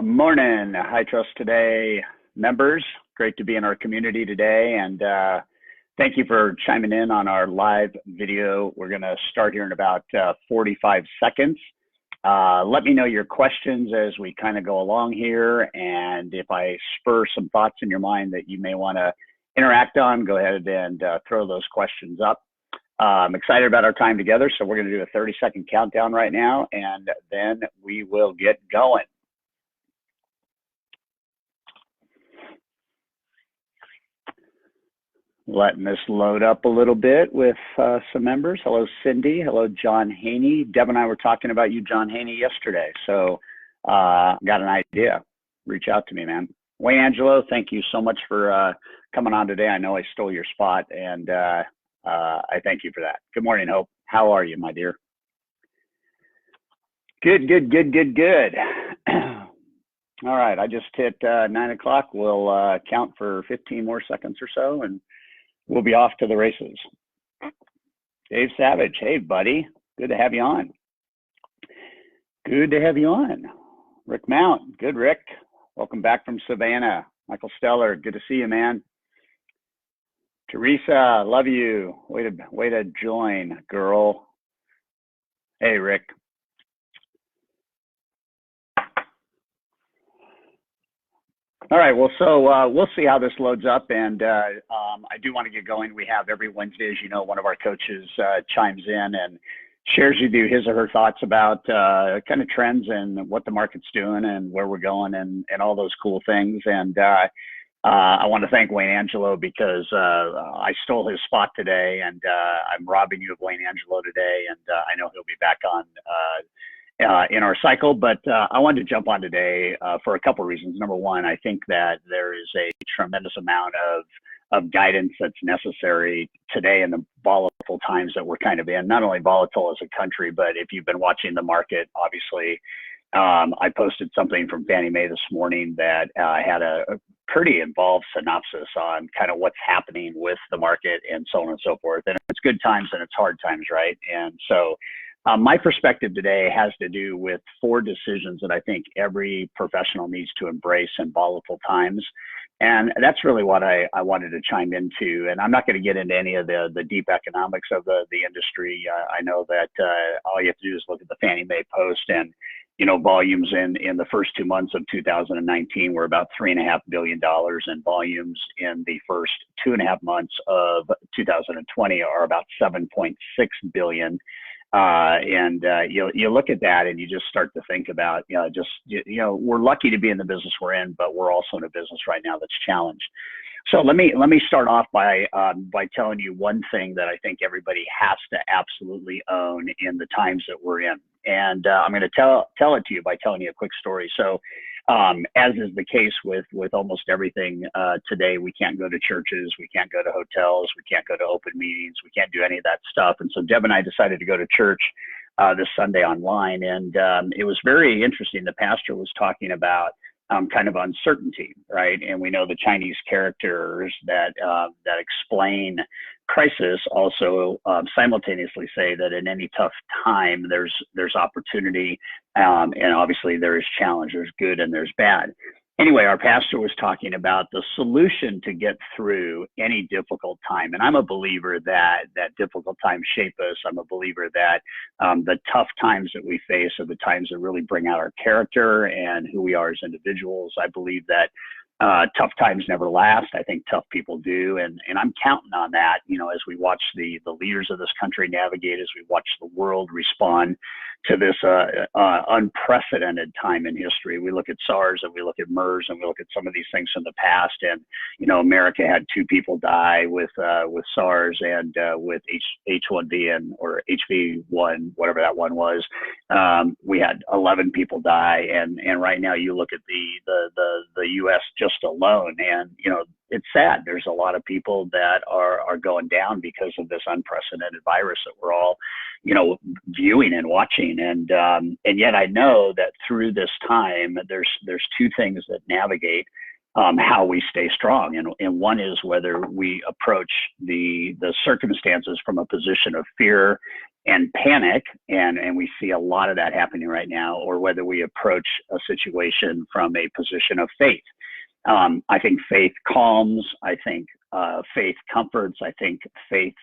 Morning, High Trust Today members. Great to be in our community today, and thank you for chiming in on our live video. We're going to start here in about 45 seconds. Let me know your questions as we kind of go along here, and if I spur some thoughts in your mind that you may want to interact on, go ahead and throw those questions up. I'm excited about our time together, so we're going to do a 30-second countdown right now, and then we will get going. Letting this load up a little bit with some members. Hello, Cindy. Hello, John Haney. Deb and I were talking about you, John Haney, yesterday. So got an idea. Reach out to me, man. Wayne Angelo, thank you so much for coming on today. I know I stole your spot, and I thank you for that. Good morning, Hope. How are you, my dear? Good. All right, I just hit 9 o'clock. We'll count for 15 more seconds or so, and we'll be off to the races. Dave Savage, hey, buddy. Good to have you on. Good to have you on. Rick Mount, good, Rick. Welcome back from Savannah. Michael Steller, good to see you, man. Teresa, love you. Way to join, girl. Hey, Rick. All right, well, so we'll see how this loads up, and I do want to get going. We have every Wednesday, as you know, one of our coaches chimes in and shares with you his or her thoughts about kind of trends and what the market's doing and where we're going and all those cool things. And I want to thank Wayne Angelo because I stole his spot today, and I'm robbing you of Wayne Angelo today, and I know he'll be back on in our cycle, but I wanted to jump on today for a couple of reasons. Number one, I think that there is a tremendous amount of guidance that's necessary today in the volatile times that we're kind of in. Not only volatile as a country, but if you've been watching the market, obviously, I posted something from Fannie Mae this morning that had a pretty involved synopsis on kind of what's happening with the market and so on and so forth. And it's good times and it's hard times, right? And so my perspective today has to do with 4 decisions that I think every professional needs to embrace in volatile times. And that's really what I wanted to chime into. And I'm not going to get into any of the deep economics of the industry. I know that all you have to do is look at the Fannie Mae post, and volumes in the first 2 months of 2019 were about $3.5 billion, and volumes in the first 2.5 months of 2020 are about 7.6 billion. You look at that and you just start to think about, we're lucky to be in the business we're in, but we're also in a business right now that's challenged. So let me start off by telling you one thing that I think everybody has to absolutely own in the times that we're in. And I'm going to tell it to you by telling you a quick story. So as is the case with almost everything today, we can't go to churches, we can't go to hotels, we can't go to open meetings, we can't do any of that stuff. And so Deb and I decided to go to church this Sunday online, and it was very interesting. The pastor was talking about kind of uncertainty, right? And we know the Chinese characters that explain crisis also simultaneously say that in any tough time there's opportunity, and obviously there is challenge. There's good and there's bad. Anyway, our pastor was talking about the solution to get through any difficult time. And I'm a believer that difficult times shape us. I'm a believer that the tough times that we face are the times that really bring out our character and who we are as individuals. I believe that tough times never last. I think tough people do. And I'm counting on that, as we watch the leaders of this country navigate, as we watch the world respond to this unprecedented time in history. We look at SARS and we look at MERS and we look at some of these things from the past. And, America had 2 people die with SARS and with H1B or HV1, whatever that one was. We had 11 people die. And right now you look at the U.S. just alone, and, it's sad. There's a lot of people that are going down because of this unprecedented virus that we're all, viewing and watching. And yet I know that through this time, there's 2 things that navigate how we stay strong. And one is whether we approach the circumstances from a position of fear and panic, and we see a lot of that happening right now, or whether we approach a situation from a position of faith. I think faith calms. I think faith comforts. I think faith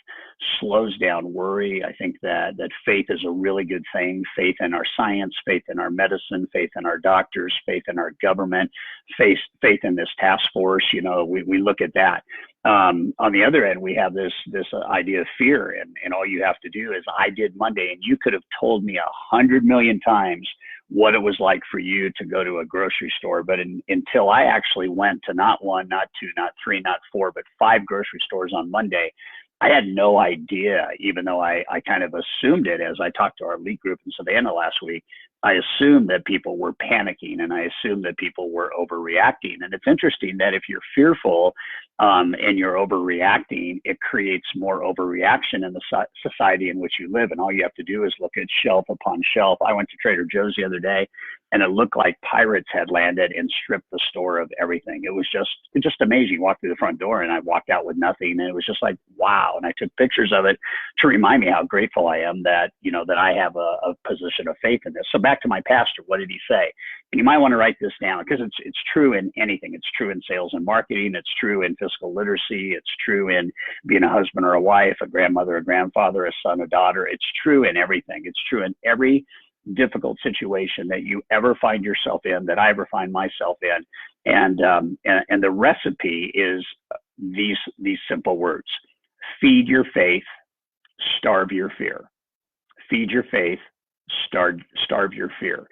slows down worry. I think that faith is a really good thing. Faith in our science, faith in our medicine, faith in our doctors, faith in our government, faith in this task force. You know, we look at that. On the other end, we have this idea of fear, and all you have to do is, I did Monday, and you could have told me 100 million times what it was like for you to go to a grocery store. But until I actually went to not one, not two, not three, not four, but 5 grocery stores on Monday, I had no idea, even though I kind of assumed it as I talked to our lead group in Savannah last week. I assumed that people were panicking, and I assumed that people were overreacting. And it's interesting that if you're fearful and you're overreacting, it creates more overreaction in the society in which you live. And all you have to do is look at shelf upon shelf. I went to Trader Joe's the other day, and it looked like pirates had landed and stripped the store of everything. It was just amazing. You walk through the front door, and I walked out with nothing, and it was just like, wow. And I took pictures of it to remind me how grateful I am that, you know, that I have a position of faith in this. So back to my pastor, what did he say? And you might want to write this down, because it's true in anything. It's true in sales and marketing. It's true in fiscal literacy. It's true in being a husband or a wife, a grandmother, a grandfather, a son, a daughter. It's true in everything. It's true in every difficult situation that you ever find yourself in, that I ever find myself in. And the recipe is these simple words: feed your faith, starve your fear. Feed your faith, starve your fear.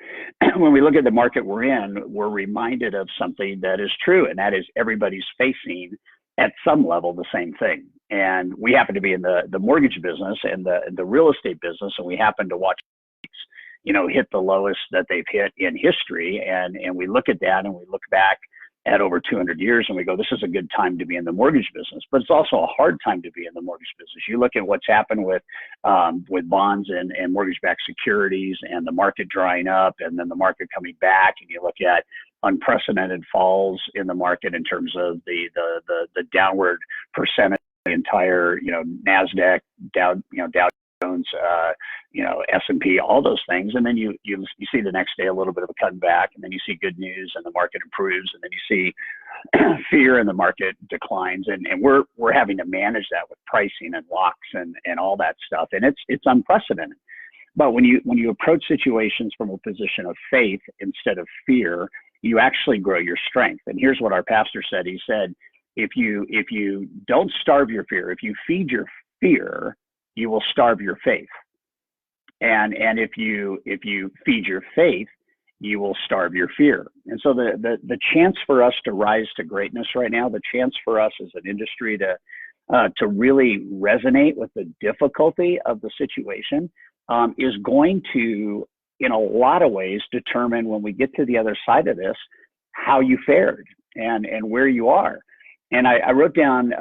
When we look at the market we're in, we're reminded of something that is true, and that is everybody's facing at some level the same thing. And we happen to be in the mortgage business and the real estate business, and we happen to watch, you know, hit the lowest that they've hit in history. And we look at that, and we look back at over 200 years, and we go, this is a good time to be in the mortgage business, but it's also a hard time to be in the mortgage business. You look at what's happened with bonds and mortgage-backed securities, and the market drying up, and then the market coming back, and you look at unprecedented falls in the market in terms of the downward percentage, the entire, you know, NASDAQ, Dow Jones, S&P, all those things. And then you see the next day a little bit of a cutback, and then you see good news and the market improves, and then you see fear and the market declines. And we're having to manage that with pricing and locks and all that stuff. And it's unprecedented. But when you approach situations from a position of faith instead of fear, you actually grow your strength. And here's what our pastor said. He said, if you don't starve your fear, if you feed your fear, you will starve your faith. And if you feed your faith, you will starve your fear. And so the chance for us to rise to greatness right now, the chance for us as an industry to really resonate with the difficulty of the situation is going to, in a lot of ways, determine, when we get to the other side of this, how you fared and where you are. And I wrote down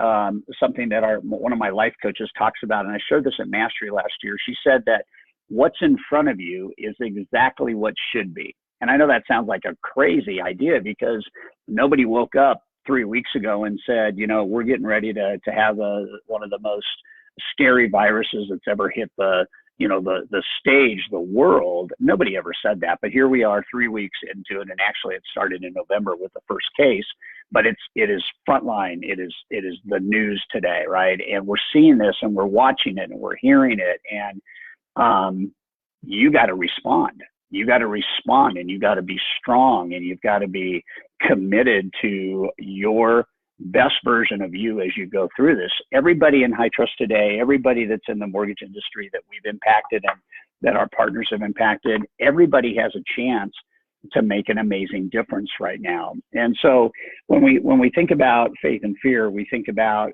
something that one of my life coaches talks about, and I showed this at Mastery last year. She said that what's in front of you is exactly what should be. And I know that sounds like a crazy idea, because nobody woke up 3 weeks ago and said, you know, we're getting ready to have one of the most scary viruses that's ever hit the stage, the world. Nobody ever said that, but here we are 3 weeks into it, and actually it started in November with the first case, but it is frontline. It is the news today, right? And we're seeing this, and we're watching it, and we're hearing it, and you got to respond. You got to respond, and you got to be strong, and you've got to be committed to your best version of you as you go through this. Everybody in High Trust today, everybody that's in the mortgage industry that we've impacted and that our partners have impacted, everybody has a chance to make an amazing difference right now. And so when we think about faith and fear, we think about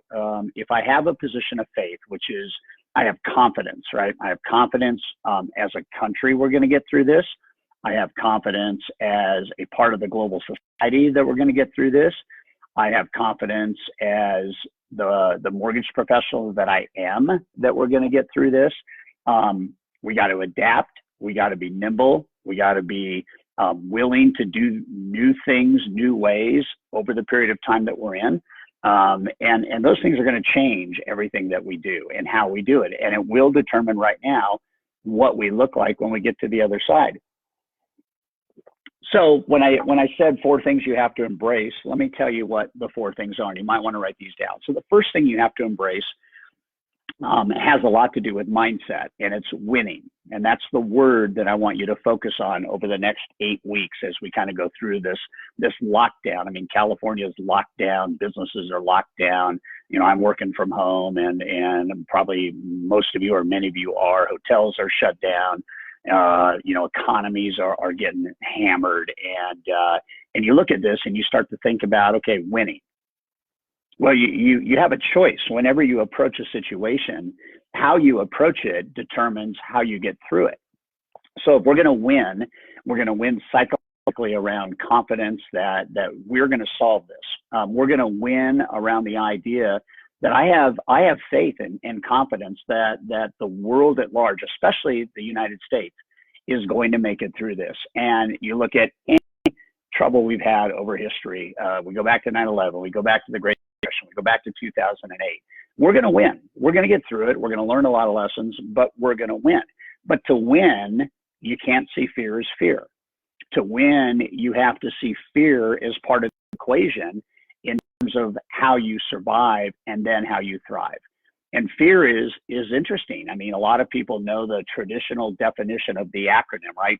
if I have a position of faith, which is I have confidence, right? I have confidence as a country we're going to get through this. I have confidence as a part of the global society that we're going to get through this. I have confidence as the mortgage professional that I am that we're going to get through this. We got to adapt. We got to be nimble. We got to be willing to do new things, new ways over the period of time that we're in. And those things are going to change everything that we do and how we do it. And it will determine right now what we look like when we get to the other side. So when I said 4 things you have to embrace, let me tell you what the 4 things are. And you might want to write these down. So the first thing you have to embrace has a lot to do with mindset, and it's winning. And that's the word that I want you to focus on over the next 8 weeks as we kind of go through this lockdown. I mean, California's locked down, businesses are locked down. You know, I'm working from home, and probably most of you or many of you are. Hotels are shut down. You know, economies are getting hammered, and you look at this and you start to think about, okay, winning. Well, you have a choice whenever you approach a situation. How you approach it determines how you get through it. So if we're going to win psychologically around confidence that we're going to solve this. We're going to win around the idea that I have faith and confidence that the world at large, especially the United States, is going to make it through this. And you look at any trouble we've had over history. We go back to 9/11. We go back to the Great Depression. We go back to 2008. We're going to win. We're going to get through it. We're going to learn a lot of lessons, but we're going to win. But to win, you can't see fear as fear. To win, you have to see fear as part of the equation in terms of how you survive and then how you thrive. And fear is interesting. I mean, a lot of people know the traditional definition of the acronym, right?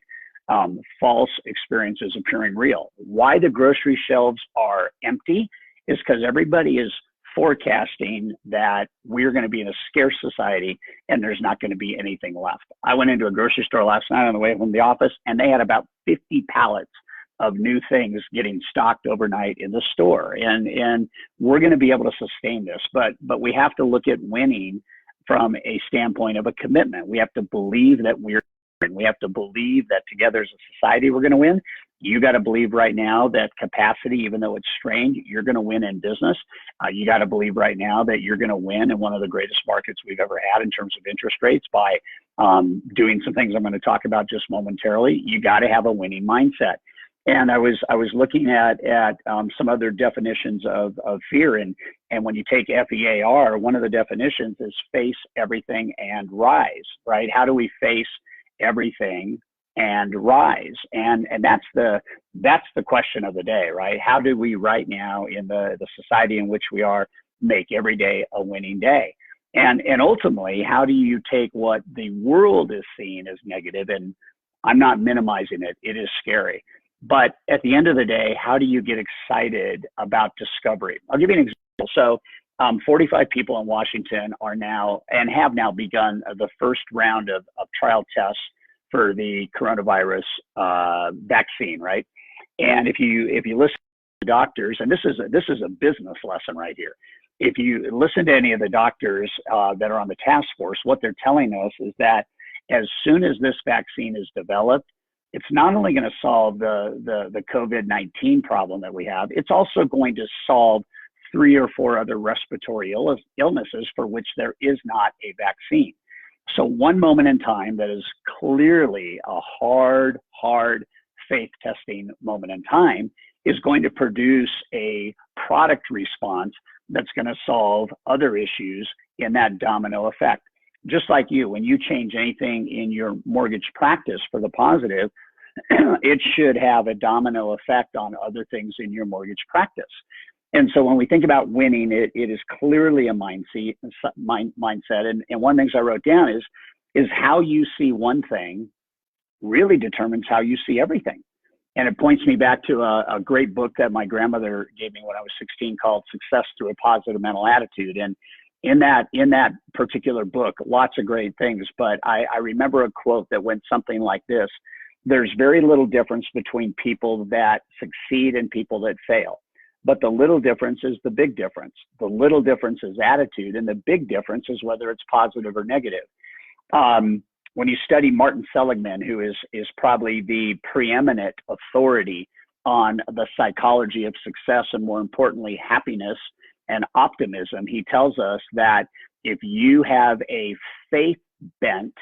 False experiences appearing real. Why the grocery shelves are empty is because everybody is forecasting that we're going to be in a scarce society and there's not going to be anything left. I went into a grocery store last night on the way from the office, and they had about 50 pallets of new things getting stocked overnight in the store. And we're going to be able to sustain this, but we have to look at winning from a standpoint of a commitment. We have to believe that we have to believe that together as a society, we're going to win. You got to believe right now that capacity, even though it's strained, you're going to win in business. You got to believe right now that you're going to win in one of the greatest markets we've ever had in terms of interest rates by doing some things I'm going to talk about just momentarily. You got to have a winning mindset. And I was looking at some other definitions of fear, and when you take FEAR, one of the definitions is face everything and rise, right? How do we face everything and rise? And that's the question of the day, right? How do we right now in the society in which we are make every day a winning day? And ultimately, how do you take what the world is seeing as negative? And I'm not minimizing it. It is scary. But at the end of the day, how do you get excited about discovery? I'll give you an example. So 45 people in Washington are now and have now begun the first round of trial tests for the coronavirus vaccine, right? And if you listen to doctors, and this is a business lesson right here. If you listen to any of the doctors that are on the task force, what they're telling us is that as soon as this vaccine is developed, it's not only going to solve the COVID-19 problem that we have, it's also going to solve 3 or 4 other respiratory illnesses for which there is not a vaccine. So one moment in time that is clearly a hard faith testing moment in time is going to produce a product response that's going to solve other issues in that domino effect. Just like you, when you change anything in your mortgage practice for the positive, it should have a domino effect on other things in your mortgage practice. And so when we think about winning, it is clearly a mindset. And one of the things I wrote down is how you see one thing really determines how you see everything. And it points me back to a great book that my grandmother gave me when I was 16 called Success Through a Positive Mental Attitude. And in that particular book, lots of great things, but I remember a quote that went something like this: there's very little difference between people that succeed and people that fail. But the little difference is the big difference. The little difference is attitude, and the big difference is whether it's positive or negative. When you study Martin Seligman, who is probably the preeminent authority on the psychology of success and, more importantly, happiness and optimism, he tells us that if you have a faith bent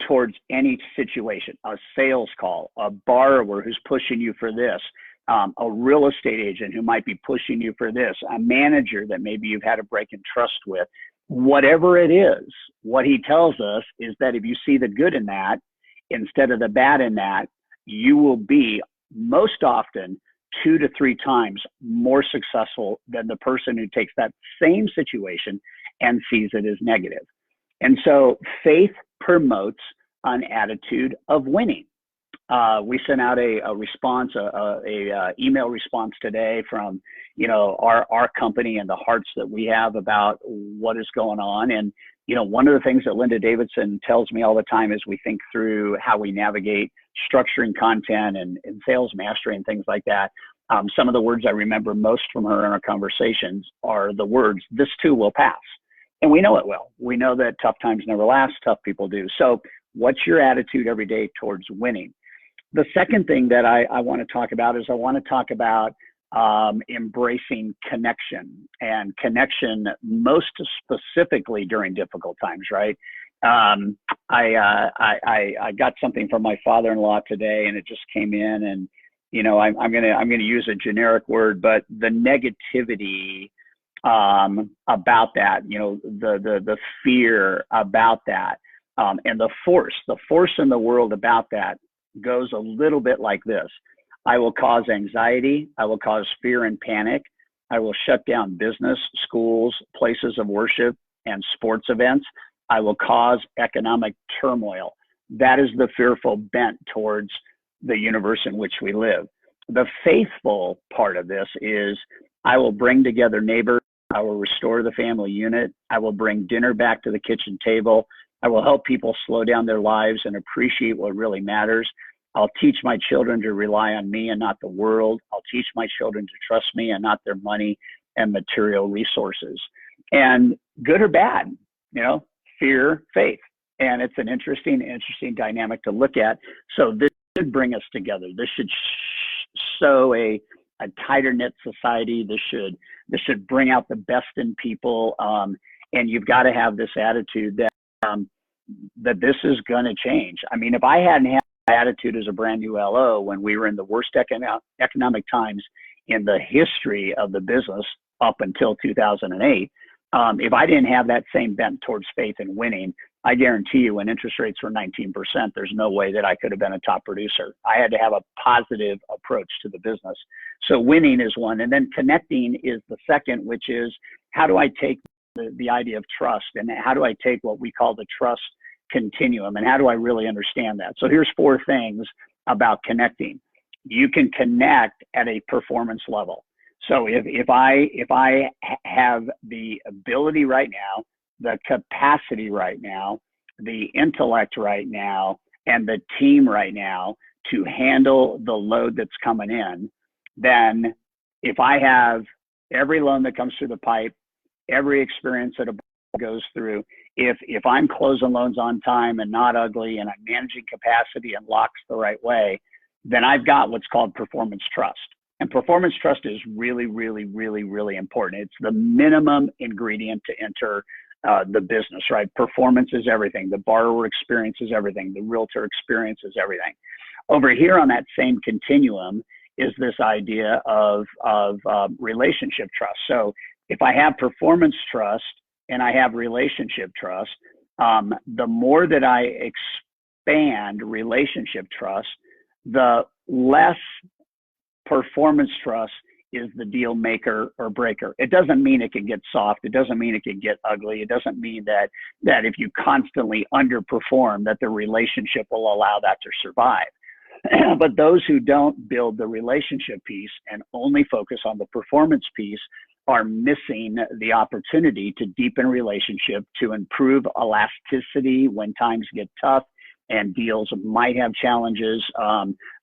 towards any situation, a sales call, a borrower who's pushing you for this, a real estate agent who might be pushing you for this, a manager that maybe you've had a break in trust with, whatever it is, what he tells us is that if you see the good in that instead of the bad in that, you will be most often 2 to 3 times more successful than the person who takes that same situation and sees it as negative. And so faith promotes an attitude of winning. We sent out a response, a email response today from, our company and the hearts that we have about what is going on. And, one of the things that Linda Davidson tells me all the time as we think through how we navigate structuring content and sales mastery and things like that. Some of the words I remember most from her in our conversations are the words, "This too will pass." And we know it will. We know that tough times never last, tough people do. So what's your attitude every day towards winning? The second thing that I want to talk about is I want to talk about embracing connection, and connection most specifically during difficult times, right? I got something from my father-in-law today, and it just came in, and I'm gonna use a generic word, but the negativity about that, the fear about that, and the force in the world about that goes a little bit like this. I will cause anxiety. I will cause fear and panic. I will shut down business, schools, places of worship, and sports events. I will cause economic turmoil. That is the fearful bent towards the universe in which we live. The faithful part of this is I will bring together neighbors. I will restore the family unit. I will bring dinner back to the kitchen table. I will help people slow down their lives and appreciate what really matters. I'll teach my children to rely on me and not the world. I'll teach my children to trust me and not their money and material resources. And good or bad, fear, faith. And it's an interesting dynamic to look at. So this should bring us together. This should show a tighter knit society. This should bring out the best in people. And you've got to have this attitude that this is going to change. I mean, if I hadn't had attitude as a brand new LO when we were in the worst economic times in the history of the business up until 2008, if I didn't have that same bent towards faith and winning, I guarantee you when interest rates were 19%, there's no way that I could have been a top producer. I had to have a positive approach to the business. So winning is one. And then connecting is the second, which is how do I take the idea of trust, and how do I take what we call the trust continuum, and how do I really understand that? So here's 4 things about connecting. You can connect at a performance level. So if I have the ability right now, the capacity right now, the intellect right now, and the team right now to handle the load that's coming in, then if I have every loan that comes through the pipe, every experience that a goes through, if I'm closing loans on time and not ugly, and I'm managing capacity and locks the right way, then I've got what's called performance trust. And performance trust is really, really, really, really important. It's the minimum ingredient to enter the business, right? Performance is everything. The borrower experience is everything. The realtor experience is everything. Over here on that same continuum is this idea of relationship trust. So if I have performance trust and I have relationship trust, the more that I expand relationship trust, the less performance trust is the deal maker or breaker. It doesn't mean it can get soft. It doesn't mean it can get ugly. It doesn't mean that if you constantly underperform, that the relationship will allow that to survive. But those who don't build the relationship piece and only focus on the performance piece are missing the opportunity to deepen relationship, to improve elasticity when times get tough and deals might have challenges.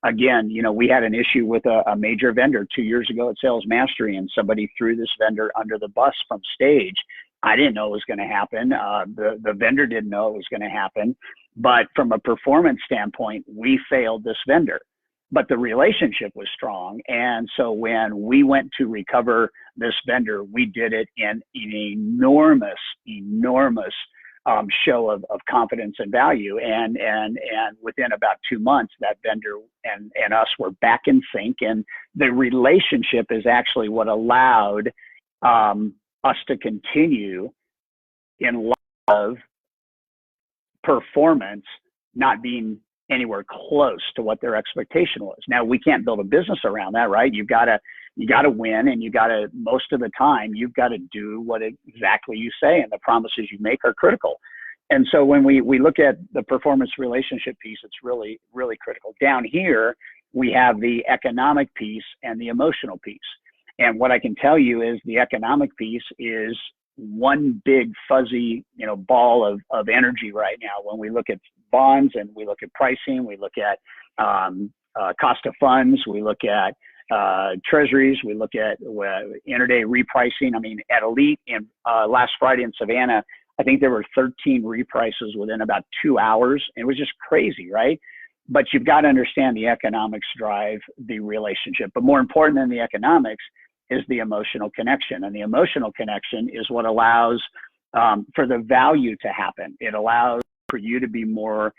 Again, we had an issue with a major vendor 2 years ago at Sales Mastery, and somebody threw this vendor under the bus from stage. I didn't know it was going to happen. The vendor didn't know it was going to happen. But from a performance standpoint, we failed this vendor. But the relationship was strong. And so when we went to recover this vendor, we did it in an enormous show of confidence and value. And within about 2 months, that vendor and us were back in sync. And the relationship is actually what allowed us to continue in light of performance not being anywhere close to what their expectation was. Now, we can't build a business around that, right? You gotta win, and most of the time you've got to do what exactly you say, and the promises you make are critical. And so when we look at the performance relationship piece, it's really, really critical. Down here, we have the economic piece and the emotional piece. And what I can tell you is the economic piece is one big fuzzy, ball of energy right now. When we look at bonds and we look at pricing, we look at cost of funds, we look at treasuries, we look at intraday repricing. I mean, at Elite last Friday in Savannah, I think there were 13 reprices within about 2 hours. It was just crazy, right? But you've got to understand the economics drive the relationship. But more important than the economics is the emotional connection. And the emotional connection is what allows for the value to happen. It allows for you to be more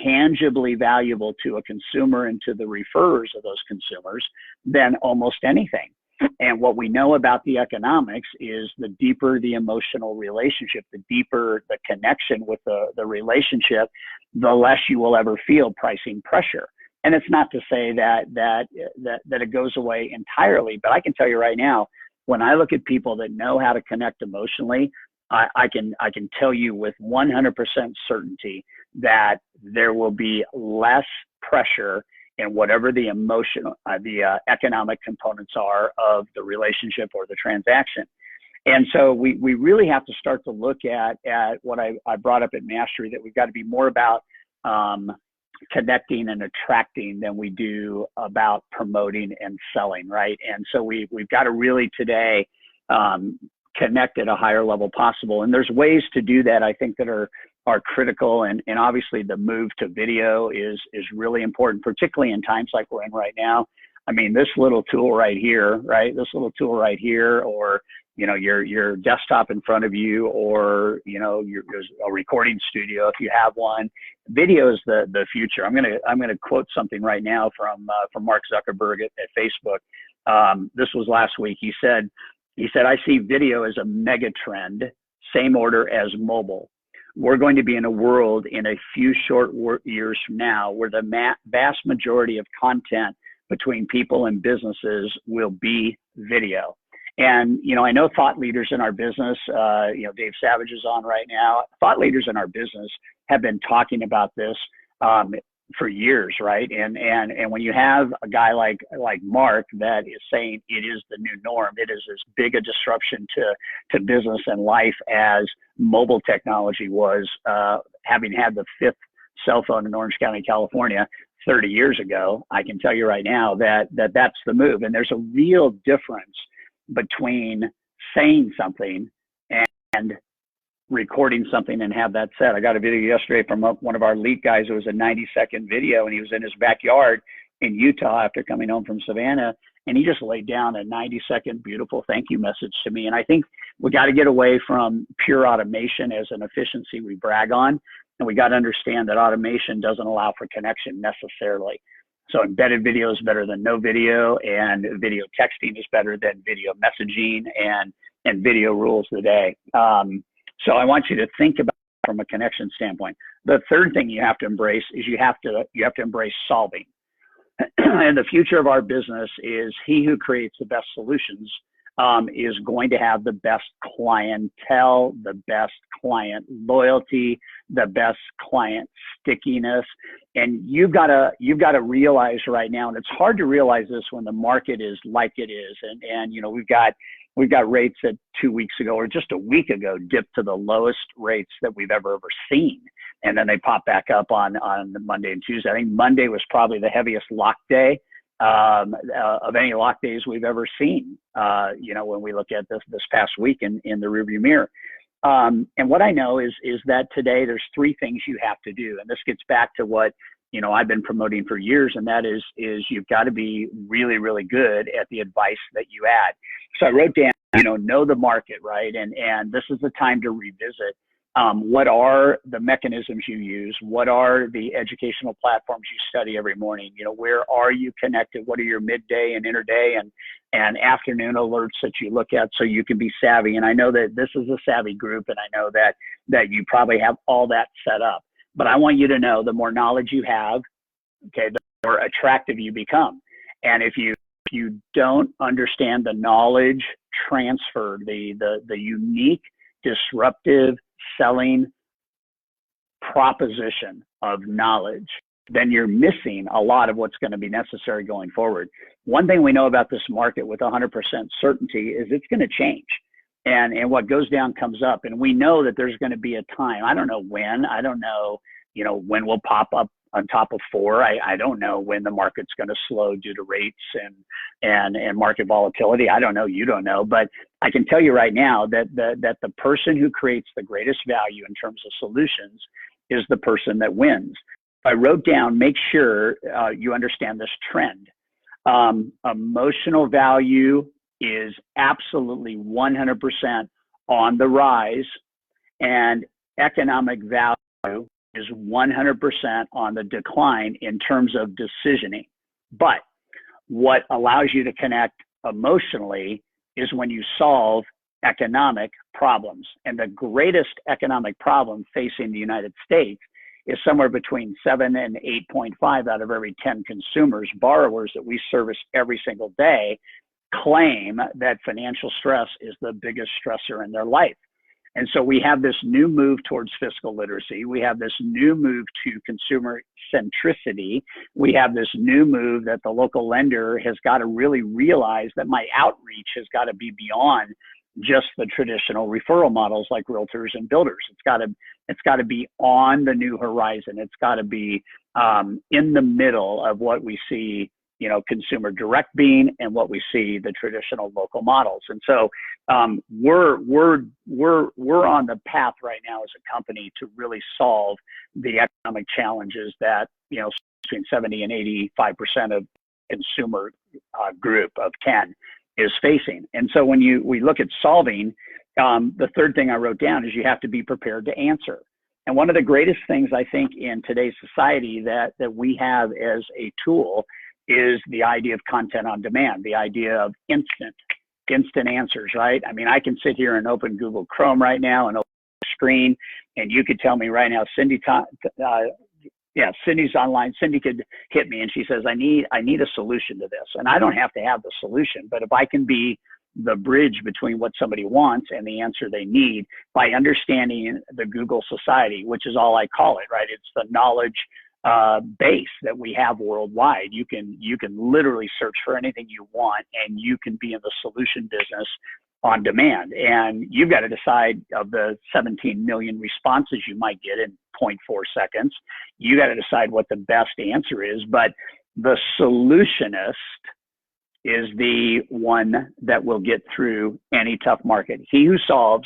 tangibly valuable to a consumer and to the referrers of those consumers than almost anything. And what we know about the economics is the deeper the emotional relationship, the deeper the connection with the relationship, the less you will ever feel pricing pressure. And it's not to say that it goes away entirely, but I can tell you right now, when I look at people that know how to connect emotionally, I can tell you with 100% certainty that there will be less pressure in whatever the emotional, the economic components are of the relationship or the transaction. And so we really have to start to look at what I brought up at Mastery, that we've got to be more about connecting and attracting than we do about promoting and selling, right? And so we've got to really today connect at a higher level possible. And there's ways to do that, I think, that are critical. And obviously the move to video is really important, particularly in times like we're in right now. I mean, this little tool right here, right? This little tool right here, or, your desktop in front of you, or, there's a recording studio if you have one. Video is the future. I'm gonna quote something right now from Mark Zuckerberg at Facebook. This was last week. He said, I see video as a mega trend, same order as mobile. We're going to be in a world in a few short years from now where the vast majority of content between people and businesses will be video. And, I know thought leaders in our business, Dave Savage is on right now. Thought leaders in our business have been talking about this for years, right? And when you have a guy like Mark that is saying it is the new norm, it is as big a disruption to business and life as mobile technology was, having had the 5th cell phone in Orange County, California 30 years ago. I can tell you right now that's the move. And there's a real difference between saying something and recording something and have that set. I got a video yesterday from one of our elite guys. It was a 90-second video, and he was in his backyard in Utah after coming home from Savannah, and he just laid down a 90-second beautiful thank you message to me. And I think we got to get away from pure automation as an efficiency we brag on, and we got to understand that automation doesn't allow for connection necessarily. So embedded video is better than no video, and video texting is better than video messaging, and video rules the day. So I want you to think about it from a connection standpoint. The third thing you have to embrace is you have to embrace solving. And the future of our business is he who creates the best solutions is going to have the best clientele, the best client loyalty, the best client stickiness. And you've got to realize right now, and it's hard to realize this when the market is like it is. And we've got rates that 2 weeks ago or just a week ago dipped to the lowest rates that we've ever seen. And then they pop back up on Monday and Tuesday. I think Monday was probably the heaviest lock day of any lock days we've ever seen, when we look at this past week in the rearview mirror. And what I know is that today there's 3 things you have to do. And this gets back to what, I've been promoting for years, and that is you've got to be really, really good at the advice that you add. So I wrote down, know the market, right? And this is the time to revisit What are the mechanisms you use? What are the educational platforms you study every morning? You know, where are you connected? What are your midday and interday and afternoon alerts that you look at so you can be savvy? And I know that this is a savvy group, and I know that you probably have all that set up. But I want you to know the more knowledge you have, okay, the more attractive you become. And if you don't understand the knowledge transfer, the unique, disruptive selling proposition of knowledge, then you're missing a lot of what's going to be necessary going forward. One thing we know about this market with 100% certainty is it's going to change. And what goes down comes up. And we know that there's going to be a time. I don't know when. I don't know, you know, when we'll pop up on top of 4. I don't know when the market's going to slow due to rates and market volatility. I don't know. You don't know. But I can tell you right now that the person who creates the greatest value in terms of solutions is the person that wins. I wrote down, make sure you understand this trend. Emotional value is absolutely 100% on the rise, and economic value is 100% on the decline in terms of decisioning. But what allows you to connect emotionally is when you solve economic problems. And the greatest economic problem facing the United States is somewhere between 7 and 8.5 out of every 10 consumers, borrowers that we service every single day, claim that financial stress is the biggest stressor in their life. And so we have this new move towards fiscal literacy. We have this new move to consumer centricity. We have this new move that the local lender has got to really realize that my outreach has got to be beyond just the traditional referral models like realtors and builders. It's got to be on the new horizon. It's got to be in the middle of what we see, you know, consumer direct being and what we see the traditional local models. And so we're on the path right now as a company to really solve the economic challenges that, you know, between 70 and 85% of consumer group of 10 is facing. And so when we look at solving, the third thing I wrote down is you have to be prepared to answer. And one of the greatest things I think in today's society that we have as a tool is the idea of content on demand, the idea of instant answers, right? I mean, I can sit here and open Google Chrome right now and open the screen, and you could tell me right now, Cindy's online. Cindy could hit me and she says, I need a solution to this. And I don't have to have the solution, but if I can be the bridge between what somebody wants and the answer they need by understanding the Google society, which is all I call it, right? It's the knowledge base that we have worldwide. You can literally search for anything you want, and you can be in the solution business on demand. And you've got to decide, of the 17 million responses you might get in 0.4 seconds, you got to decide what the best answer is. But the solutionist is the one that will get through any tough market. He who solves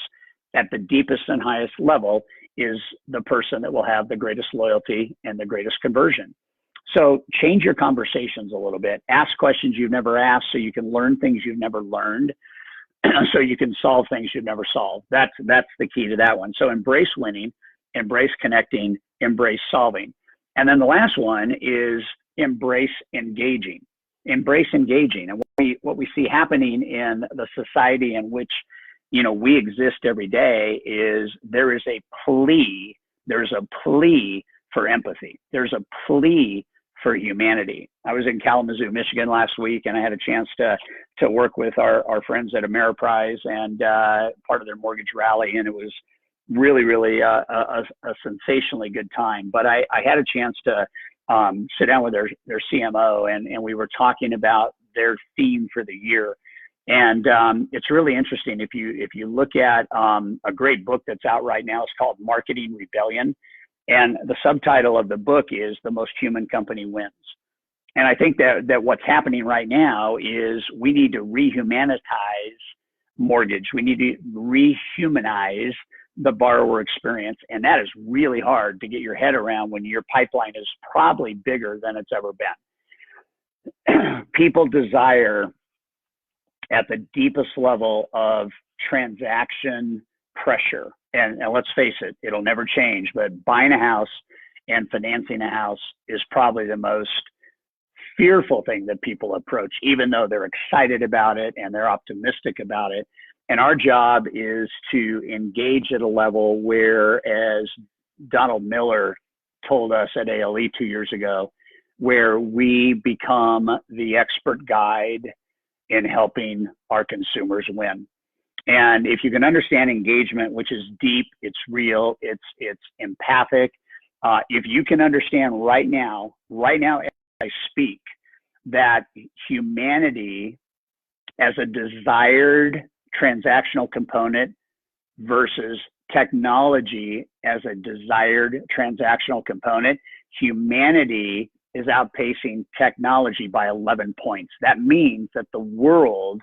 at the deepest and highest level is the person that will have the greatest loyalty and the greatest conversion. So change your conversations a little bit. Ask questions you've never asked so you can learn things you've never learned, so you can solve things you've never solved. That's the key to that one. So embrace winning, embrace connecting, embrace solving. And then the last one is embrace engaging. Embrace engaging. And what we see happening in the society in which, you know, we exist every day is there's a plea for empathy. There's a plea for humanity. I was in Kalamazoo, Michigan last week, and I had a chance to work with our friends at Ameriprise and part of their mortgage rally, and it was really a sensationally good time. But I had a chance to sit down with their CMO, and we were talking about their theme for the year. And it's really interesting. If you look at a great book that's out right now, it's called Marketing Rebellion. And the subtitle of the book is The Most Human Company Wins. And I think that what's happening right now is we need to rehumanize mortgage. We need to rehumanize the borrower experience. And that is really hard to get your head around when your pipeline is probably bigger than it's ever been. People desire, at the deepest level of transaction pressure, and let's face it, it'll never change, but buying a house and financing a house is probably the most fearful thing that people approach, even though they're excited about it and they're optimistic about it. And our job is to engage at a level where, as Donald Miller told us at ALE 2 years ago, where we become the expert guide in helping our consumers win. And if you can understand engagement, which is deep, it's real, it's empathic. If you can understand right now as I speak, that humanity as a desired transactional component versus technology as a desired transactional component, humanity is outpacing technology by 11 points. That means that the world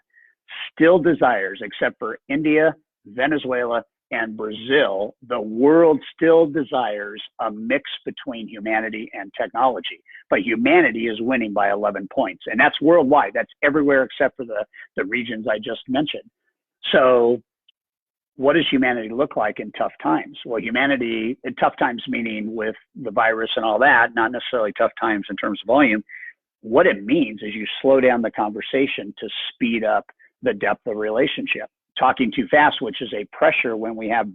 still desires, except for India, Venezuela, and Brazil, the world still desires a mix between humanity and technology. But humanity is winning by 11 points. And that's worldwide. That's everywhere except for the regions I just mentioned. So what does humanity look like in tough times? Well, humanity, in tough times meaning with the virus and all that, not necessarily tough times in terms of volume. What it means is you slow down the conversation to speed up the depth of relationship. Talking too fast, which is a pressure when we have,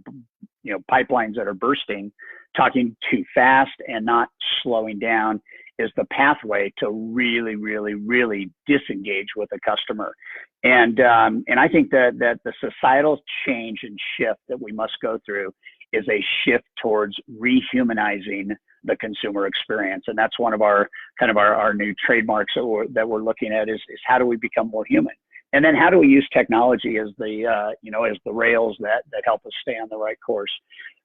pipelines that are bursting, talking too fast and not slowing down is the pathway to really, really, really disengage with a customer. And I think that the societal change and shift that we must go through is a shift towards rehumanizing the consumer experience. And that's one of our our new trademarks that we're looking at is how do we become more human? And then how do we use technology as the rails that help us stay on the right course?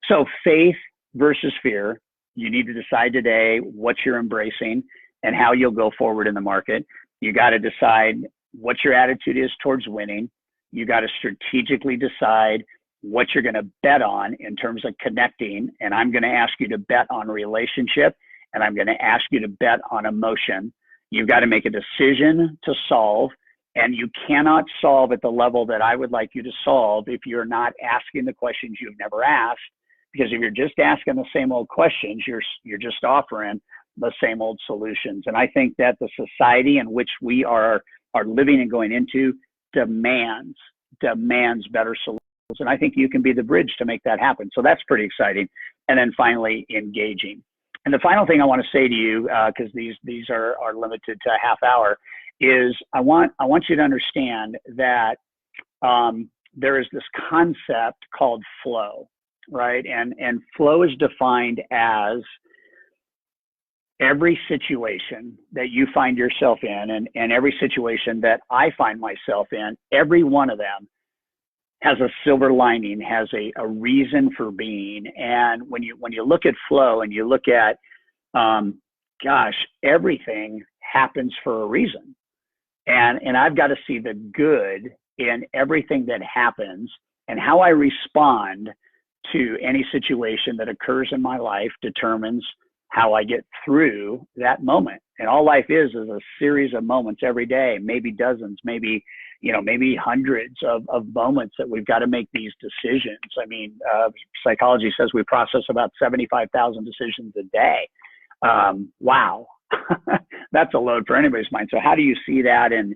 So faith versus fear. You need to decide today what you're embracing and how you'll go forward in the market. You got to decide what your attitude is towards winning. You got to strategically decide what you're going to bet on in terms of connecting. And I'm going to ask you to bet on relationship, and I'm going to ask you to bet on emotion. You've got to make a decision to solve. And you cannot solve at the level that I would like you to solve if you're not asking the questions you've never asked. Because if you're just asking the same old questions, you're just offering the same old solutions. And I think that the society in which we are living and going into demands better solutions. And I think you can be the bridge to make that happen. So that's pretty exciting. And then finally, engaging. And the final thing I want to say to you, because these are limited to a half hour, is I want you to understand that there is this concept called flow, right? And flow is defined as every situation that you find yourself in and every situation that I find myself in, every one of them has a silver lining, has a reason for being. And when you look at flow and you look at, everything happens for a reason. And I've got to see the good in everything that happens, and how I respond to any situation that occurs in my life determines how I get through that moment. And all life is a series of moments every day, maybe dozens, maybe hundreds of moments that we've got to make these decisions. I mean, psychology says we process about 75,000 decisions a day. Wow. That's a load for anybody's mind. So how do you see that and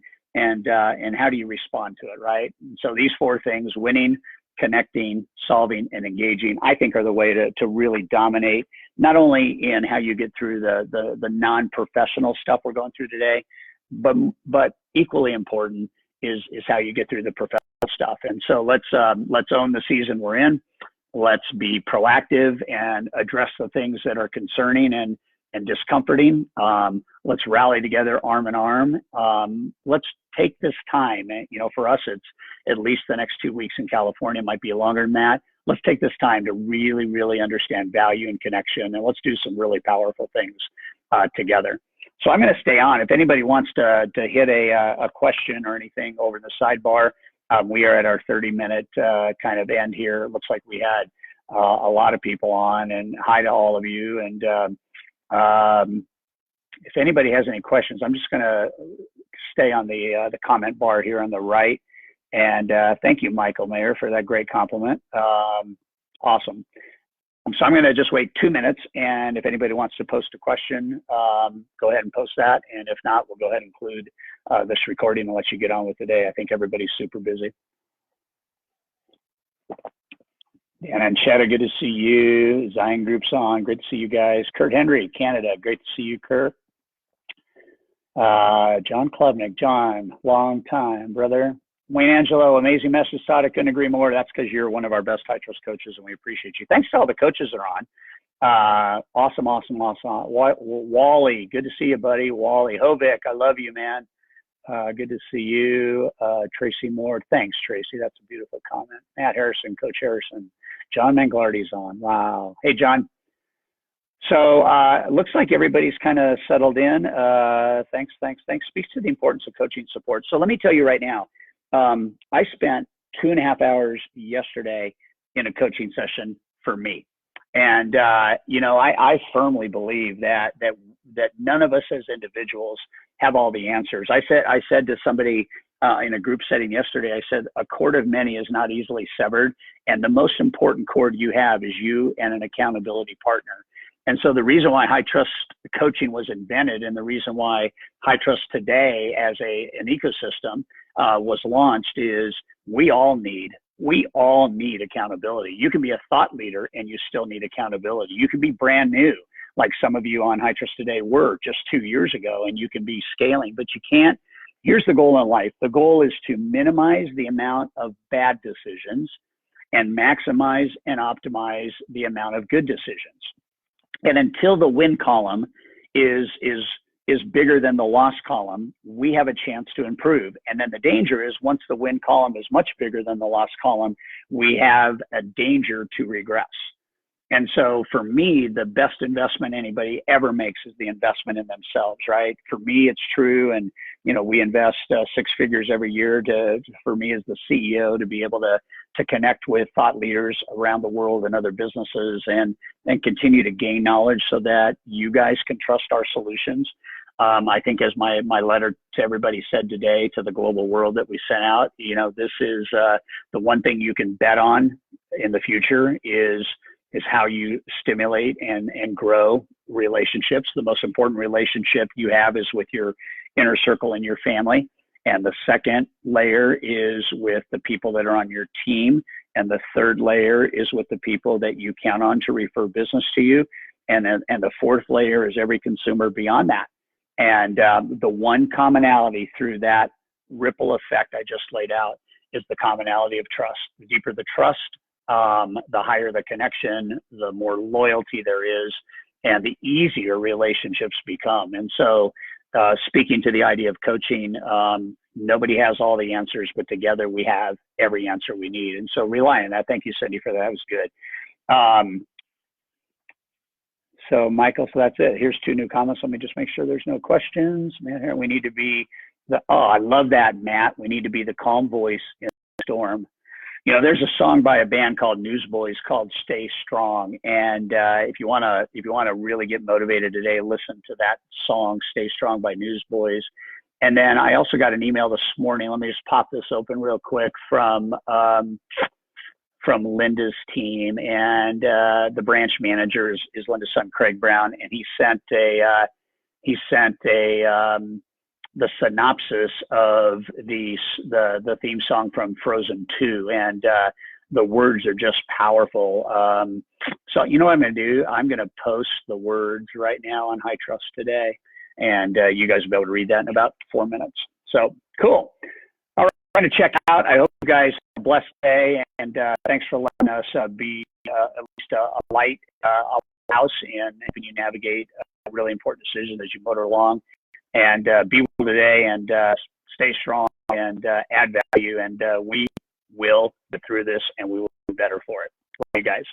how do you respond to it, right? And so these four things, winning, connecting, solving, and engaging, I think are the way to really dominate, not only in how you get through the non-professional stuff we're going through today, but equally important is how you get through the professional stuff. And so let's own the season we're in. Let's be proactive and address the things that are concerning and discomforting. Let's rally together arm in arm. Let's take this time. And, for us, it's at least the next 2 weeks in California, might be longer than that. Let's take this time to really, really understand value and connection, and let's do some really powerful things together. So I'm going to stay on. If anybody wants to hit a question or anything over in the sidebar, we are at our 30-minute kind of end here. It looks like we had a lot of people on, and hi to all of you. And if anybody has any questions, I'm just going to stay on the comment bar here on the right. And thank you, Michael Mayer, for that great compliment. Awesome. So I'm going to just wait 2 minutes, and if anybody wants to post a question, go ahead and post that. And if not, we'll go ahead and include this recording and let you get on with the day. I think everybody's super busy. Dan and Cheddar, good to see you. Zion Group's on. Great to see you guys. Kurt Henry, Canada. Great to see you, Kurt. John Klubnik. John, long time, brother. Wayne Angelo, amazing message, Todd. I couldn't agree more. That's because you're one of our best high trust coaches, and we appreciate you. Thanks to all the coaches that are on. Awesome. Wally, good to see you, buddy. Wally Hovick, I love you, man. Good to see you. Tracy Moore, thanks, Tracy. That's a beautiful comment. Matt Harrison, Coach Harrison. John Manglardy's on. Wow. Hey, John. So it looks like everybody's kind of settled in. Thanks. Speaks to the importance of coaching support. So let me tell you right now, I spent 2.5 hours yesterday in a coaching session for me. And, I firmly believe that none of us as individuals have all the answers. I said to somebody in a group setting yesterday, I said, a cord of many is not easily severed. And the most important cord you have is you and an accountability partner. And so the reason why high trust coaching was invented, and the reason why high trust today as an ecosystem was launched, is we all need accountability. You can be a thought leader and you still need accountability. You can be brand new, like some of you on High Trust Today were just 2 years ago, and you can be scaling, but you can't. Here's the goal in life. The goal is to minimize the amount of bad decisions and maximize and optimize the amount of good decisions. And until the win column is bigger than the loss column, we have a chance to improve. And then the danger is, once the win column is much bigger than the loss column, we have a danger to regress. And so for me, the best investment anybody ever makes is the investment in themselves, right? For me, it's true. And, we invest 6 figures every year for me as the CEO to be able to connect with thought leaders around the world and other businesses and continue to gain knowledge so that you guys can trust our solutions. I think, as my letter to everybody said today, to the global world that we sent out, this is the one thing you can bet on in the future is how you stimulate and grow relationships. The most important relationship you have is with your inner circle and your family. And the second layer is with the people that are on your team. And the third layer is with the people that you count on to refer business to you. And the fourth layer is every consumer beyond that. And the one commonality through that ripple effect I just laid out is the commonality of trust. The deeper the trust, the higher the connection, the more loyalty there is, and the easier relationships become. And so speaking to the idea of coaching, nobody has all the answers, but together we have every answer we need. And so rely on that. Thank you, Cindy, for that. That was good. So Michael, so that's it. Here's 2 new comments. Let me just make sure there's no questions. Man, here we need to be I love that, Matt. We need to be the calm voice in the storm. There's a song by a band called Newsboys called "Stay Strong," and if you wanna really get motivated today, listen to that song "Stay Strong" by Newsboys. And then I also got an email this morning. Let me just pop this open real quick from Linda's team, and the branch manager is Linda's son, Craig Brown, and he sent the synopsis of the theme song from Frozen 2, and the words are just powerful. So you know what I'm going to do? I'm going to post the words right now on High Trust Today, and you guys will be able to read that in about 4 minutes. So cool. All right, I'm going to check out. I hope you guys have a blessed day, and thanks for letting us be at least a light house in helping you navigate a really important decision as you motor along. And be well today, and stay strong, and add value, and we will get through this, and we will be better for it. Love you guys.